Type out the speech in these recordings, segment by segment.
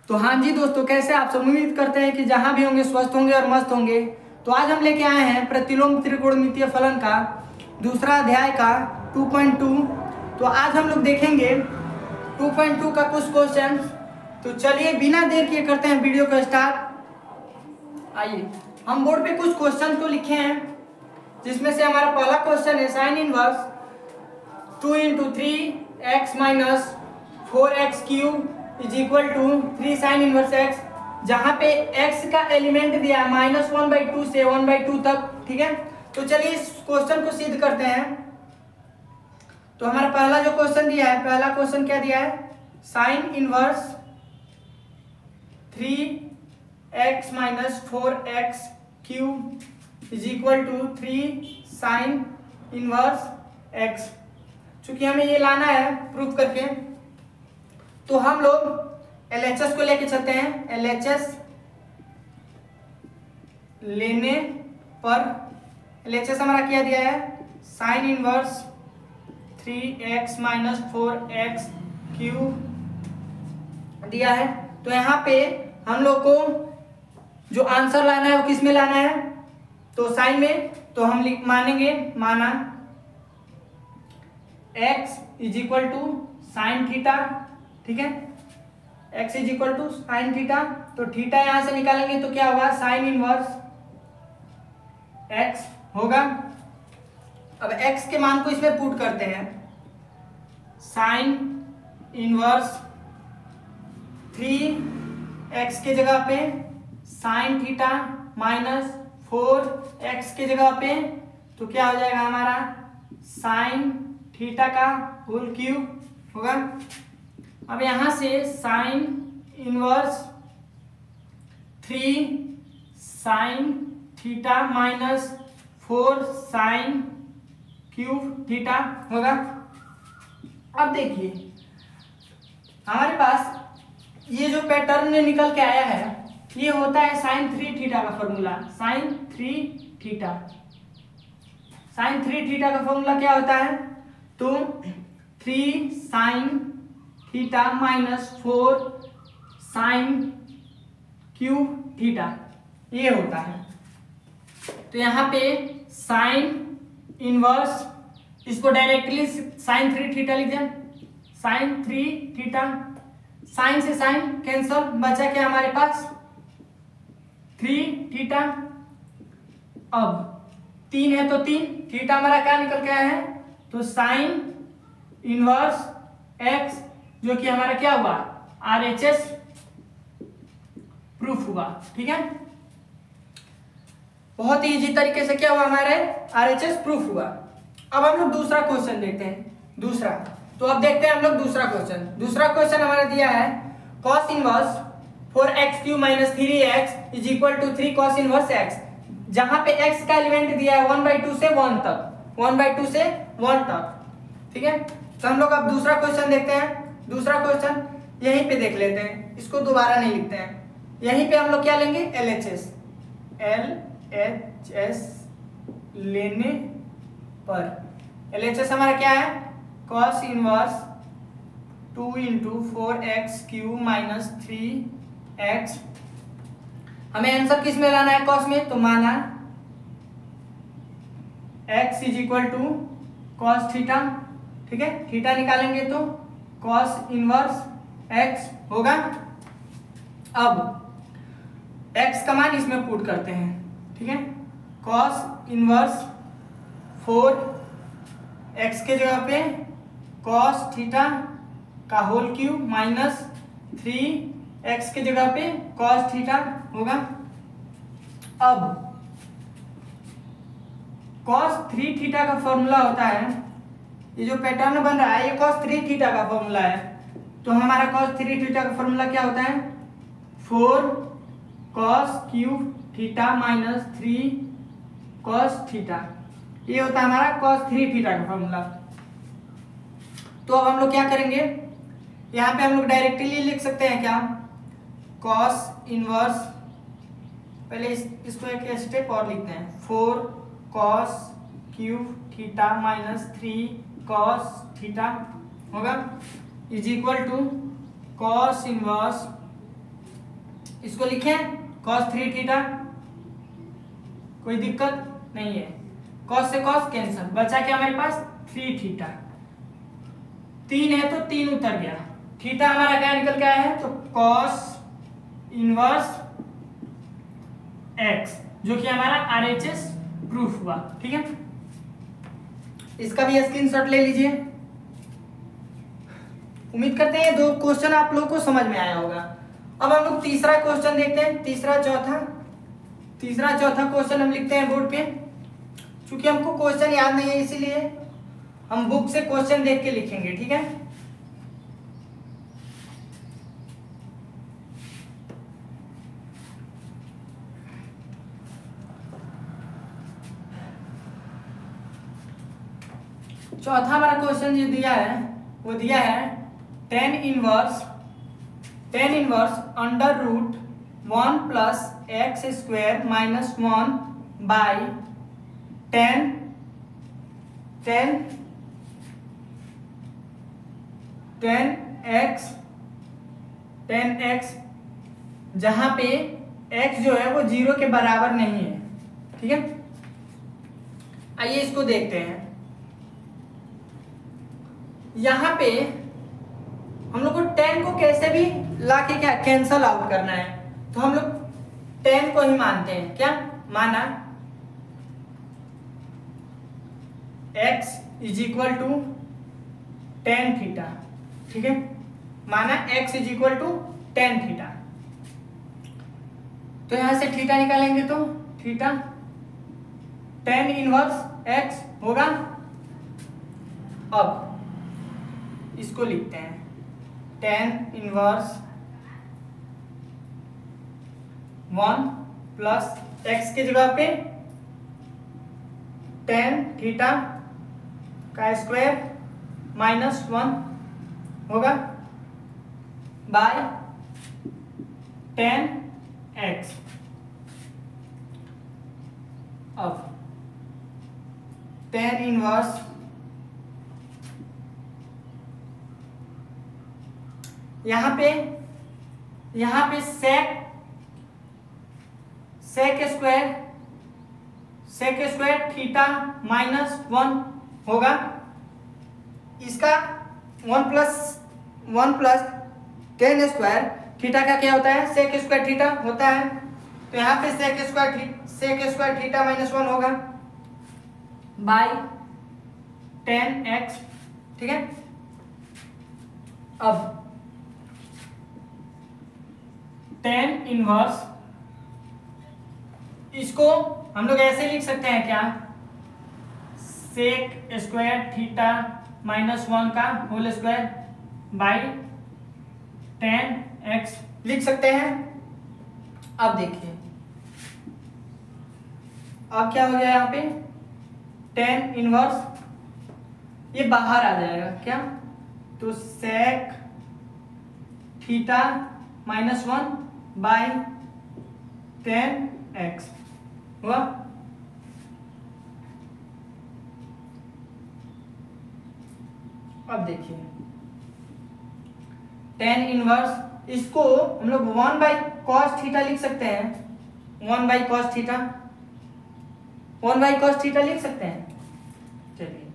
तो हाँ जी दोस्तों, कैसे आप सब? उम्मीद करते हैं कि जहां भी होंगे स्वस्थ होंगे और मस्त होंगे। तो आज हम लेके आए हैं प्रतिलोम त्रिकोणमितीय फलन का दूसरा अध्याय का 2.2। तो आज हम लोग देखेंगे 2.2 का कुछ क्वेश्चन। तो चलिए बिना देर किए करते हैं वीडियो को स्टार्ट। आइए, हम बोर्ड पे कुछ क्वेश्चन तो लिखे हैं, जिसमें से हमारा पहला क्वेश्चन है sine inverse 2 × 3x - 4x³ is equal to 3 sine inverse x, जहां पे x का एलिमेंट दिया है -1/2 से 1/2 तक। ठीक है, तो चलिए इस क्वेश्चन को सिद्ध करते हैं। तो हमारा पहला जो क्वेश्चन दिया है, पहला क्वेश्चन क्या दिया है? Sine inverse 3x - 4x³ is equal to 3 sine inverse x। चूंकि हमें ये लाना है प्रूफ करके, तो हम लोग LHS को लेके चलते हैं। LHS लेने पर LHS हमारा क्या दिया है? साइन इनवर्स 3x - 4x³ दिया है। तो यहाँ पे हम लोग को जो आंसर लाना है वो किस में लाना है? तो साइन में। तो हम मानेंगे, माना x is equal to sine theta. ठीक है, x is equal to sine theta. तो थीटा यहां से निकालेंगे तो क्या होगा? साइन इनवर्स x होगा। अब x के मान को इसमें पुट करते हैं। साइन इनवर्स 3x के जगह पे साइन थीटा - 4x के जगह पे, तो क्या हो जाएगा हमारा? साइन थीटा का होल क्यूब होगा। अब यहां से sine inverse 3 sine theta - 4 sine cube theta होगा। अब देखिए हमारे पास ये जो पैटर्न निकल के आया है, ये होता है साइन 3 थीटा का formula. Sine 3 theta, sine 3 theta का फॉर्मूला क्या होता है? तो 3 sine theta - 4 sine cube theta, ये होता है। तो यहाँ पे साइन इनवर्स, इसको डायरेक्टली साइन 3 थीटा लिख दें। साइन 3 थीटा, साइन से साइन कैंसल, बचा क्या हमारे पास? 3 थीटा। अब 3 है तो 3 थीटा हमारा क्या निकल के आया है? तो साइन इनवर्स x, जो कि हमारा क्या हुआ? RHS प्रूफ हुआ। ठीक है, बहुत ही इजी तरीके से क्या हुआ? हमारे RHS प्रूफ हुआ। अब हम लोग दूसरा क्वेश्चन देखते हैं। दूसरा, तो अब देखते हैं हम लोग दूसरा क्वेश्चन। दूसरा क्वेश्चन हमारा दिया है cos inverse 4x³ - 3x is equal to 3 cos inverse x, जहां पे x का एलिमेंट दिया है 1/2 से 1 तक, 1/2 से 1 तक। ठीक है, तो हम लोग अब दूसरा क्वेश्चन देखते हैं। दूसरा क्वेश्चन यहीं पे देख लेते हैं, इसको दोबारा नहीं लिखते हैं। यहीं पे हम लोग क्या लेंगे? LHS लेने पर LHS हमारा क्या है? cos inverse 2 × 4x³ - 3x। हमें आंसर किस में लाना है? cos में। तो माना x is equal to cos theta. ठीक है, थीटा निकालेंगे तो cos इनवर्स x होगा। अब x का मान इसमें पुट करते हैं। ठीक है, cos इनवर्स 4x के जगह पे cos थीटा का होल क्यूब - 3x के जगह पे cos थीटा होगा। अब cos 3 थीटा का फॉर्मूला होता है, ये जो पैटर्न बन रहा है ये cos 3 थीटा का फॉर्मूला है। तो हमारा cos 3 थीटा का फॉर्मूला क्या होता है? 4 cos³ थीटा - 3 cos थीटा, ये होता है हमारा cos 3 थीटा का फॉर्मूला। तो अब हम लोग क्या करेंगे? यहाँ पे हम लोग डायरेक्टली लिख सकते हैं क्या? cos इनवर्स, पहले इसको एक स्टेप और लिखते हैं। 4 cos³ थीटा - 3 cos थीटा होगा, is equal to cos inverse इसको लिखें cos 3 थीटा, कोई दिक्कत नहीं है। cos से cos कैंसिल, बचा क्या हमारे पास 3 थीटा। 3 है तो 3 उतर गया, थीटा हमारा क्या निकल के आया है, तो cos इनवर्स x, जो कि हमारा RHS प्रूफ हुआ। ठीक है, इसका भी स्क्रीनशॉट ले लीजिए। उम्मीद करते हैं 2 क्वेश्चन आप लोगों को समझ में आया होगा। अब हम लोग तीसरा क्वेश्चन देखते हैं, तीसरा चौथा क्वेश्चन हम लिखते हैं बोर्ड पे। क्योंकि हमको क्वेश्चन याद नहीं है इसीलिए हम बुक से क्वेश्चन देख के लिखेंगे। ठीक है, चौथा हमारा क्वेश्चन जो दिया है वो दिया है tan inverse under root 1 plus x square minus 1 by tan x, जहां पे x जो है वो 0 के बराबर नहीं है। ठीक है, आइए इसको देखते हैं। यहां पे हम लोग को tan को कैसे भी लाके क्या कैंसल आउट करना है, तो हम लोग tan को ही मानते हैं। क्या माना, x is equal to tan theta. ठीक है, माना x is equal to tan theta, तो यहां से थीटा निकालेंगे तो थीटा tan इनवर्स x होगा। अब इसको लिखते हैं tan इनवर्स 1 प्लस x के जगह पे tan थीटा का स्क्वायर माइनस 1 होगा बाय tan x। अब tan इनवर्स यहां पे सेक स्क्वायर थीटा माइनस 1 होगा। इसका 1 प्लस tan स्क्वायर थीटा का क्या होता है, सेक स्क्वायर थीटा होता है। तो यहाँ पे सेक स्क्वायर थीटा माइनस 1 होगा बाय tan x। ठीक है, अब tan इनवर्स इसको हम लोग ऐसे लिख सकते हैं क्या, सेक स्क्वायर थीटा माइनस 1 का whole square by tan x लिख सकते हैं। अब देखिए अब क्या हो गया, यहाँ पे tan इनवर्स ये बाहर आ जाएगा क्या, तो sec theta minus 1 by tan x हुआ। अब देखिए tan इनवर्स इसको हम लोग 1 बाई कॉस थीटा लिख सकते हैं, 1 बाई कॉस थीटा लिख सकते हैं। चलिए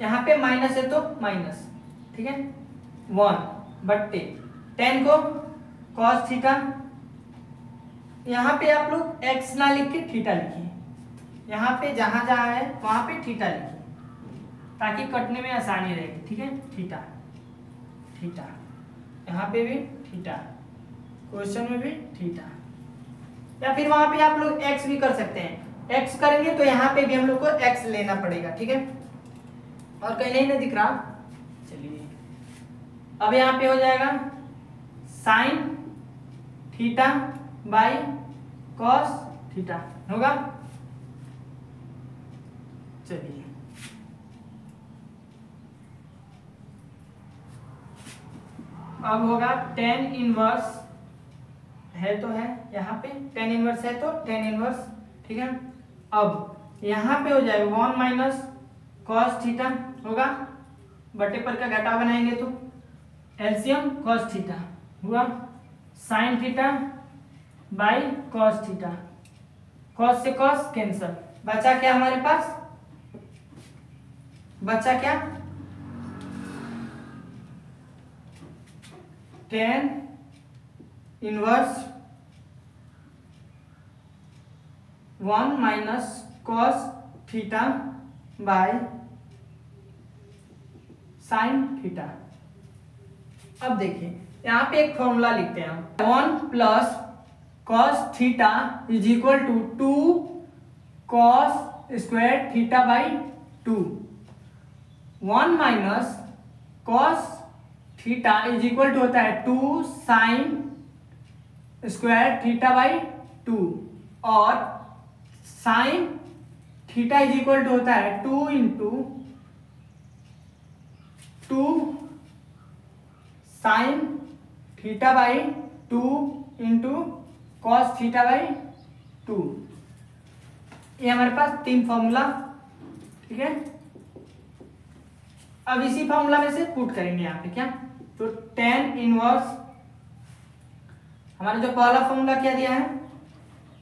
यहाँ पे माइनस है तो माइनस, ठीक है 1 बट्टे tan को कॉस थीटा, यहाँ पे आप लोग x ना लिख के थीटा लिखिए, यहाँ पे जहां जहां है वहां पे थीटा लिखिए ताकि कटने में आसानी रहेगी। ठीक है, थीटा यहाँ पे भी थीटा, क्वेश्चन में भी थीटा, या फिर वहां पे आप लोग x भी कर सकते हैं। x करेंगे तो यहाँ पे भी हम लोग को x लेना पड़ेगा। ठीक है, और कहीं नहीं दिख रहा, चलिए अब यहाँ पे हो जाएगा sign theta by cos theta होगा। चलिए अब होगा tan इनवर्स है तो है, यहाँ पे tan इनवर्स है तो tan इनवर्स। ठीक है, अब यहाँ पे हो जाएगा 1 माइनस कॉस थीटा होगा, बटे पर का घटा बनाएंगे तो एलसीएम कॉस थीटा हुआ। Sign theta by cos theta, cos से कॉस कैंसल, बचा क्या हमारे पास, बचा क्या, tan inverse 1 minus cos theta by sine theta. अब देखिए यहाँ पे एक फॉर्मूला लिखते हैं हम, 1 plus cos theta is equal to 2 cos square theta by 2, 1 minus cos theta is equal to होता है 2 साइन स्क्वायर थीटा बाई 2, और sine theta is equal to होता है 2 into 2 sine theta by 2 into cos theta by 2। ये हमारे पास तीन formula, ठीक है। अब इसी फॉर्मूला में से पुट करेंगे यहाँ पे क्या, तो टेन इनवर्स, हमारा जो पहला फॉर्मूला क्या दिया है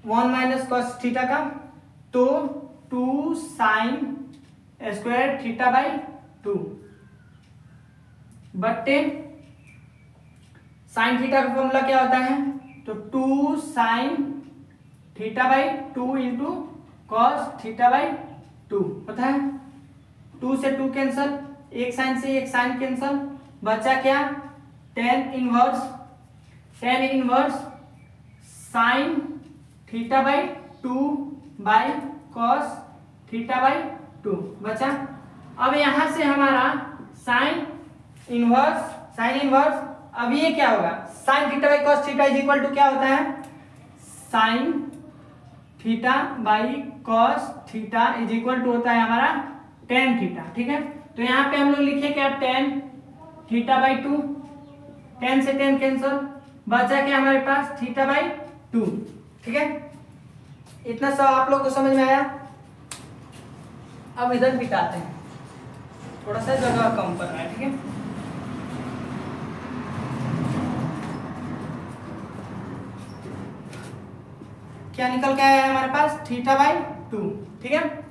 1 माइनस कॉस थीटा का, तो 2 साइन स्क्वायर थीटा बाई 2 बट्टे साइन थीटा का फॉर्मूला क्या होता है, तो 2 sine theta by 2 into cos theta by 2 होता है, 2 से 2 कैंसल, एक साइन से एक साइन कैंसल, बचा क्या, tan inverse sine theta by 2 by cos theta by 2 बचा। अब यहां से हमारा साइन इनवर्स, अब ये क्या होगा, sine theta by cos theta is equal to क्या होता है, sine theta by cos theta is equal to होता है हमारा टेन थीटा, ठीक है। तो यहाँ पे हम लोग लिखे क्या, टेन थीटा बाई 2, 10 से 10 कैंसल, बचा क्या हमारे पास थीटा बाई 2, ठीक है। इतना सब आप लोग को समझ में आया। अब इधर बिठाते हैं, थोड़ा सा जगह कम कर रहा है, ठीक है। क्या निकल के आया है हमारे पास, थीटा बाई 2, ठीक है।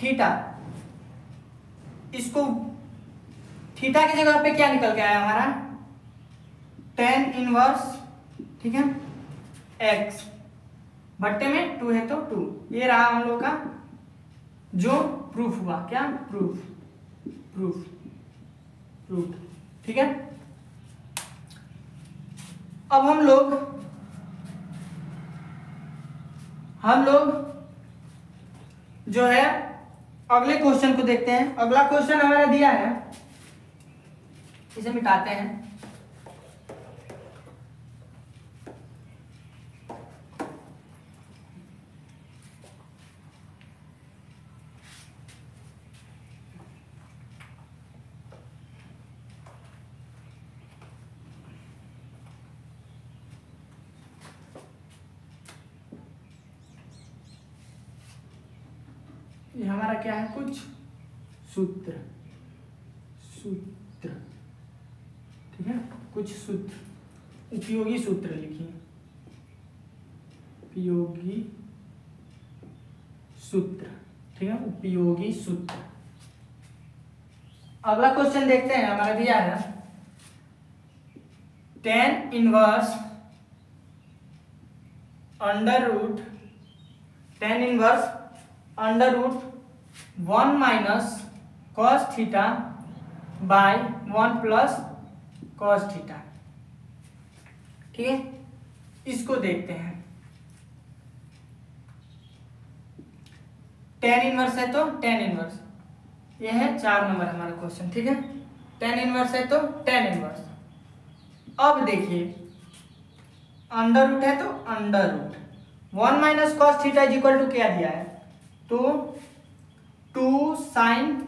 थीटा, इसको थीटा की जगह पे क्या निकल के आया हमारा, टेन इनवर्स, ठीक है, एक्स बट्टे में 2 है तो 2, ये रहा हम लोग का जो प्रूफ हुआ, क्या प्रूफ, ठीक है। अब हम लोग जो है अगले क्वेश्चन को देखते हैं। अगला क्वेश्चन हमारा दिया है, इसे मिटाते हैं। ये हमारा क्या है, कुछ सूत्र, ठीक है, कुछ सूत्र, उपयोगी सूत्र लिखिए, उपयोगी सूत्र, ठीक है, उपयोगी सूत्र। अगला क्वेश्चन देखते हैं, हमारा दिया है tan inverse under root 1 minus cos theta by 1 plus cos theta, ठीक है। इसको देखते हैं, टेन इनवर्स है तो टेन इनवर्स, यह है 4 नंबर हमारा क्वेश्चन, ठीक है। टेन इनवर्स है तो टेन इनवर्स। अब देखिए अंडर रूट है तो under root 1 minus cos theta is equal to क्या दिया है, तो 2 साइन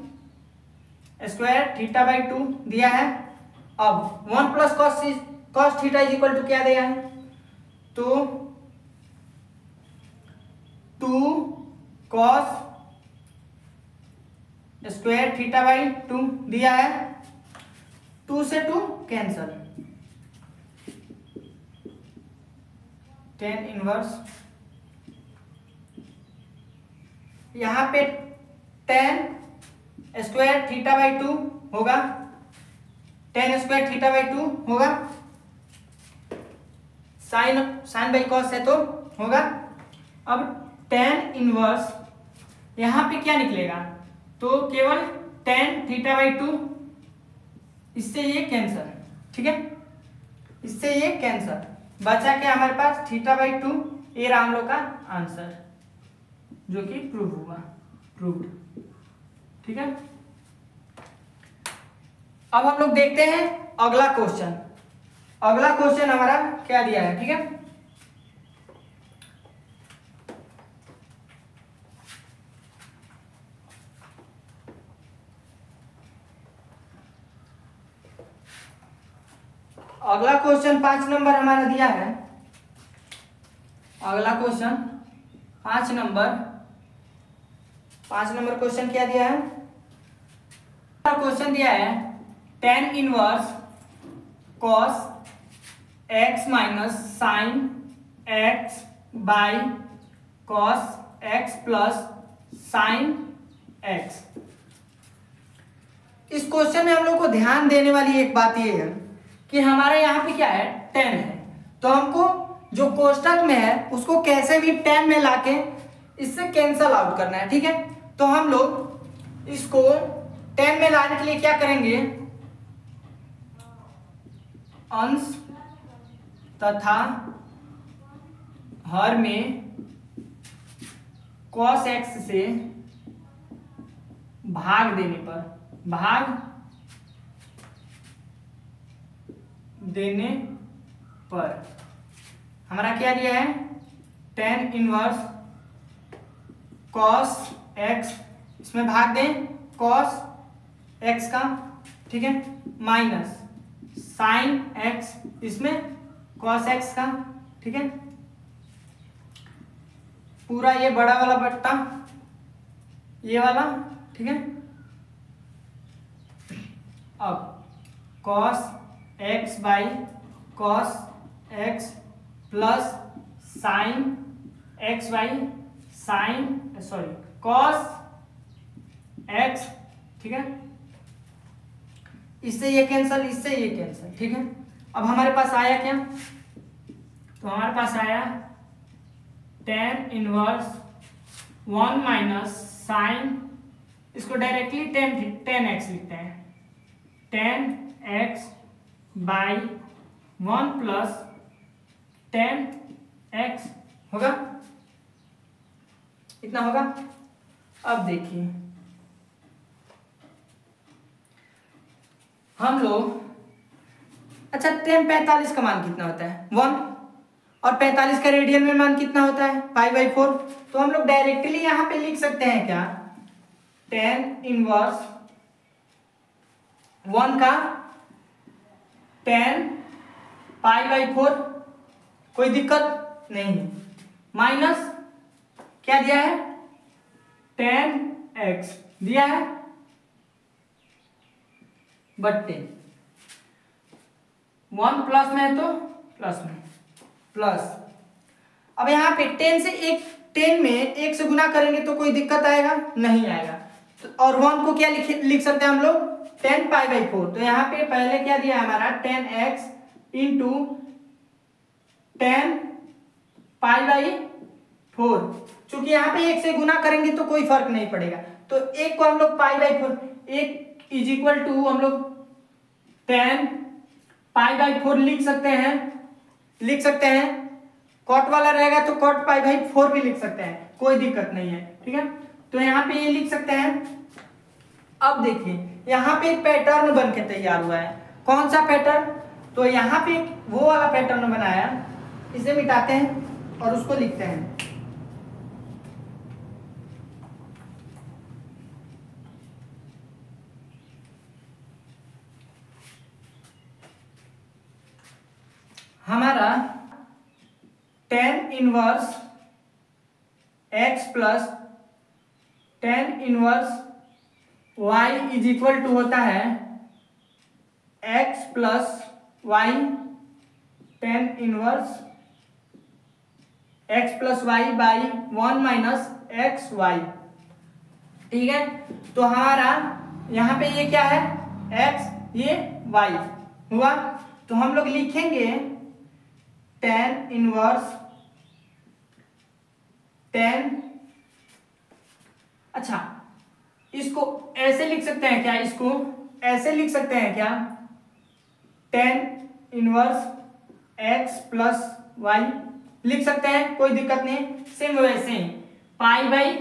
स्क्वायर थीटा बाई 2 दिया है। अब 1 plus cos theta is equal to क्या दिया है, तो 2 कॉस स्क्वायर थीटा बाई 2 दिया है, 2 से 2 कैंसल, टेन इनवर्स, यहाँ पे tan square theta by two होगा, tan square theta by two होगा, साइन साइन बाई कॉस है तो होगा। अब टेन इनवर्स यहाँ पे क्या निकलेगा, तो केवल टेन थीटा बाई टू, इससे ये कैंसर, ठीक है, इससे ये कैंसर, बचा क्या हमारे पास थीटा बाई टू। ये रहा हम लोग का आंसर जो कि प्रूव हुआ, प्रूव्ड, ठीक है। अब हम लोग देखते हैं अगला क्वेश्चन। अगला क्वेश्चन हमारा क्या दिया है, ठीक है। अगला क्वेश्चन 5 नंबर हमारा दिया है। अगला क्वेश्चन 5 नंबर क्वेश्चन क्या दिया है, क्वेश्चन दिया है tan inverse cos x minus sine x by cos x plus sine x. इस क्वेश्चन में हम लोग को ध्यान देने वाली एक बात ये है कि हमारे यहाँ पे क्या है, टेन है, तो हमको जो कोष्टक में है उसको कैसे भी टेन में लाके इससे कैंसल आउट करना है, ठीक है। तो हम लोग इसको टेन में लाने के लिए क्या करेंगे, अंश तथा हर में cos x से भाग देने पर हमारा क्या दिया है, टेन इनवर्स cos x, इसमें भाग दें cos x का, ठीक है, माइनस साइन x, इसमें cos x का, ठीक है, पूरा ये बड़ा वाला बट्टा ये वाला, ठीक है। अब cos x by cos x plus sign x by sine cos x, ठीक है, इससे ये कैंसल, इससे ये कैंसल, ठीक है। अब हमारे पास आया क्या, तो हमारे पास आया tan inverse one minus sine, इसको डायरेक्टली टेन एक्स लिखते हैं, tan x by one plus tan x होगा, इतना होगा। अब देखिए हम लोग, अच्छा टेन 45 का मान कितना होता है, 1, और 45 का रेडियन में मान कितना होता है, पाई बाई 4। तो हम लोग डायरेक्टली यहां पे लिख सकते हैं क्या, टेन इनवर्स 1 का टेन पाई बाई 4, कोई दिक्कत नहीं, माइनस क्या दिया है, टेन एक्स दिया है बट्टे 1 प्लस में है तो प्लस में, प्लस अब यहाँ पे 10 से एक 10 में 1 से गुना करेंगे तो कोई दिक्कत आएगा, नहीं आएगा। तो और 1 को क्या लिख सकते हैं हम लोग, 10 पाई बाई 4। तो यहाँ पे पहले क्या दिया है हमारा, 10x इंटू 10 पाई बाई 4। चूंकि यहाँ पे 1 से गुना करेंगे तो कोई फर्क नहीं पड़ेगा, तो 1 को हम लोग pi by 4, 1 is equal to हम लोग 10 पाई बाई 4 लिख सकते हैं, कॉट वाला रहेगा तो कॉट पाई बाई 4 भी लिख सकते हैं, कोई दिक्कत नहीं है, ठीक है। तो यहाँ पे ये लिख सकते हैं। अब देखिए यहाँ पे एक पैटर्न बन के तैयार हुआ है, कौन सा पैटर्न, तो यहाँ पे वो वाला पैटर्न बनाया, इसे मिटाते हैं और उसको लिखते हैं, हमारा tan inverse x plus tan inverse y is equal to होता है x plus y tan inverse x plus y by 1 minus x y. ठीक है, तो हमारा यहाँ पे ये क्या है, x, ये y हुआ। तो हम लोग लिखेंगे tan इनवर्स tan, अच्छा इसको ऐसे लिख सकते हैं क्या, इसको ऐसे लिख सकते हैं क्या, tan inverse x plus y लिख सकते हैं, कोई दिक्कत नहीं। सेम वैसे ही पाई बाई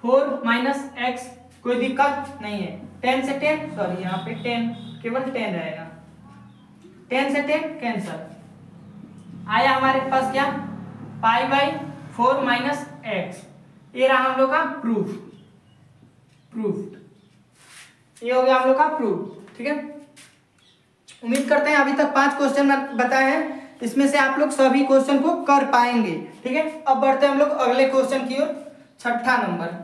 4 माइनस एक्स, कोई दिक्कत नहीं है। 10 से 10, सॉरी यहाँ पे 10 केवल 10 रहेगा, 10 से 10 कैंसल, आया हमारे पास क्या, पाई बाई 4 माइनस एक्स। ये रहा हम लोग का प्रूफ, ये हो गया हम लोग का प्रूफ। ठीक है, उम्मीद करते हैं अभी तक 5 क्वेश्चन बताए हैं, इसमें से आप लोग सभी क्वेश्चन को कर पाएंगे। ठीक है, अब बढ़ते हैं हम लोग अगले क्वेश्चन की ओर। 6ठा नंबर,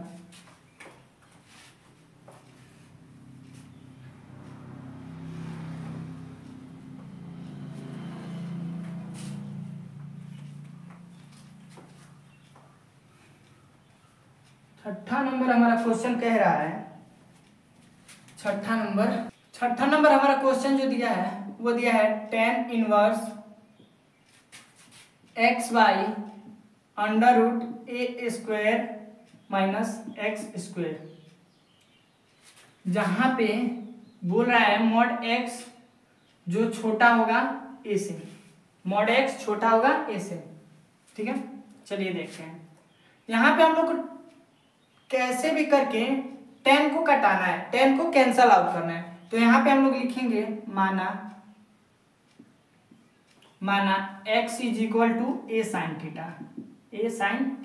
हमारा क्वेश्चन कह रहा है, छठा नंबर हमारा क्वेश्चन जो दिया है वो दिया है tan inverse x y under root a square minus x square, जहां पे बोल रहा है मॉड एक्स जो छोटा होगा ए से, मॉड एक्स छोटा होगा ए से। ठीक है, चलिए देखते हैं। यहाँ पे हम लोग को कैसे भी करके tan को कटाना है, tan को कैंसल आउट करना है। तो यहाँ पे हम लोग लिखेंगे माना x is equal to a sine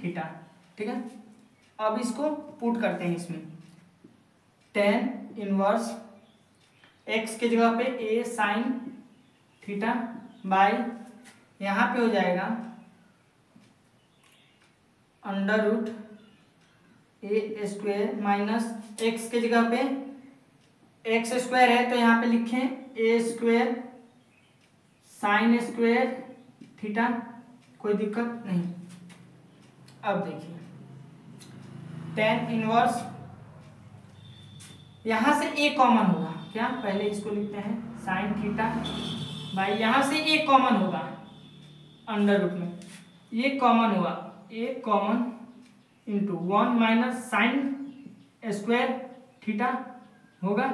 theta, ठीक है। अब इसको पुट करते हैं इसमें, tan इनवर्स x के जगह पे ए साइन थीटा बाई, यहाँ पे हो जाएगा under root a square minus x के जगह पे एक्स स्क्वायर है तो यहाँ पे लिखें ए स्क्वायर साइन स्क्वायर थीटा, कोई दिक्कत नहीं। अब देखिए tan इनवर्स, यहाँ से ए कॉमन होगा क्या, पहले इसको लिखते हैं साइन थीटा भाई, यहाँ से ए कॉमन होगा अंडर रूट में, ये कॉमन हुआ, a common into 1 minus sine square theta होगा।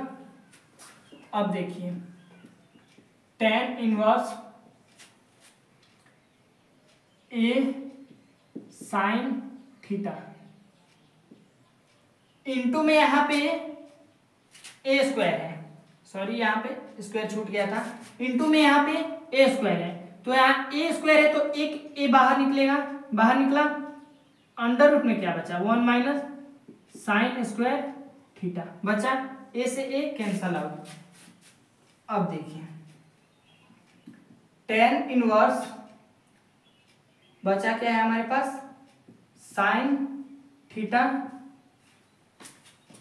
अब देखिए tan inverse a sine theta into में यहाँ पे ए स्क्वायर है, सॉरी यहाँ पे स्क्वायर छूट गया था, इंटू में यहाँ पे ए स्क्वायर है, तो यहाँ ए स्क्वायर है तो एक ए बाहर निकलेगा, बाहर निकला, अंडर रूट में क्या बचा 1 माइनस साइन स्क्वायर थीटा बचा, ए से ए कैंसल आउट। अब देखिए tan इनवर्स बचा क्या है हमारे पास साइन थीटा,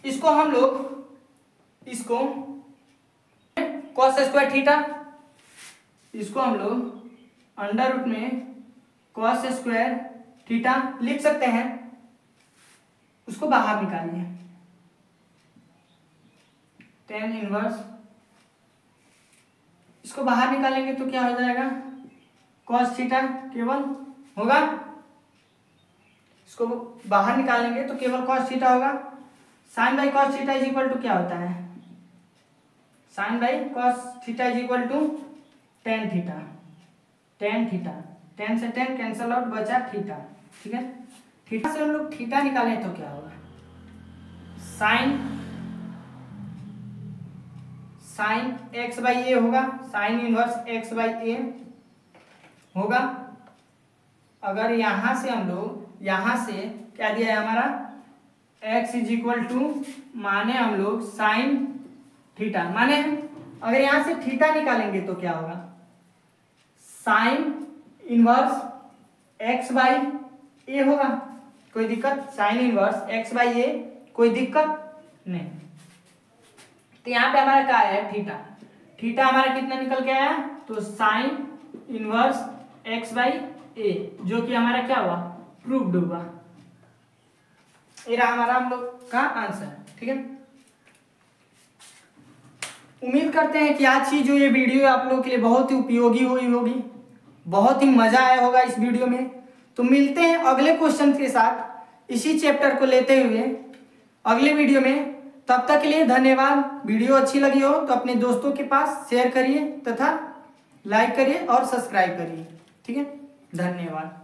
इसको हम लोग इसको cos स्क्वायर थीटा, इसको हम लोग अंडर रूट में cos स्क्वायर थीटा लिख सकते हैं, उसको बाहर निकालिए, tan इनवर्स, इसको बाहर निकालेंगे तो क्या हो जाएगा cos थीटा केवल होगा, इसको बाहर निकालेंगे तो केवल cos थीटा होगा। Sine by cos theta is equal to क्या होता है, sine by cos theta is equal to tan theta, tan से tan कैंसल आउट, बचा थीटा। ठीक है, थीटा से हम लोग थीटा निकालें तो क्या होगा साइन एक्स बाई ए होगा, साइन इनवर्स एक्स बाई ए होगा। अगर यहां से हम लोग यहां से क्या दिया है हमारा x इज इक्वल टू, माने हम लोग साइन थीटा, माने अगर यहां से थीटा निकालेंगे तो क्या होगा साइन इनवर्स x बाई ए होगा, कोई दिक्कत, साइन इनवर्स x बाई ए, कोई दिक्कत नहीं। तो यहाँ पे हमारा क्या है थीटा हमारा कितना निकल के आया, तो साइन इनवर्स x बाई ए, जो कि हमारा क्या हुआ प्रूव्ड हुआ। ये रहा हमारा हम लोग का आंसर। ठीक है, उम्मीद करते हैं कि आज की जो ये वीडियो आप लोगों के लिए बहुत ही उपयोगी हुई होगी, बहुत ही मजा आया होगा इस वीडियो में। तो मिलते हैं अगले क्वेश्चन के साथ इसी चैप्टर को लेते हुए अगले वीडियो में। तब तक के लिए धन्यवाद। वीडियो अच्छी लगी हो तो अपने दोस्तों के पास शेयर करिए तथा लाइक करिए और सब्सक्राइब करिए। ठीक है, धन्यवाद।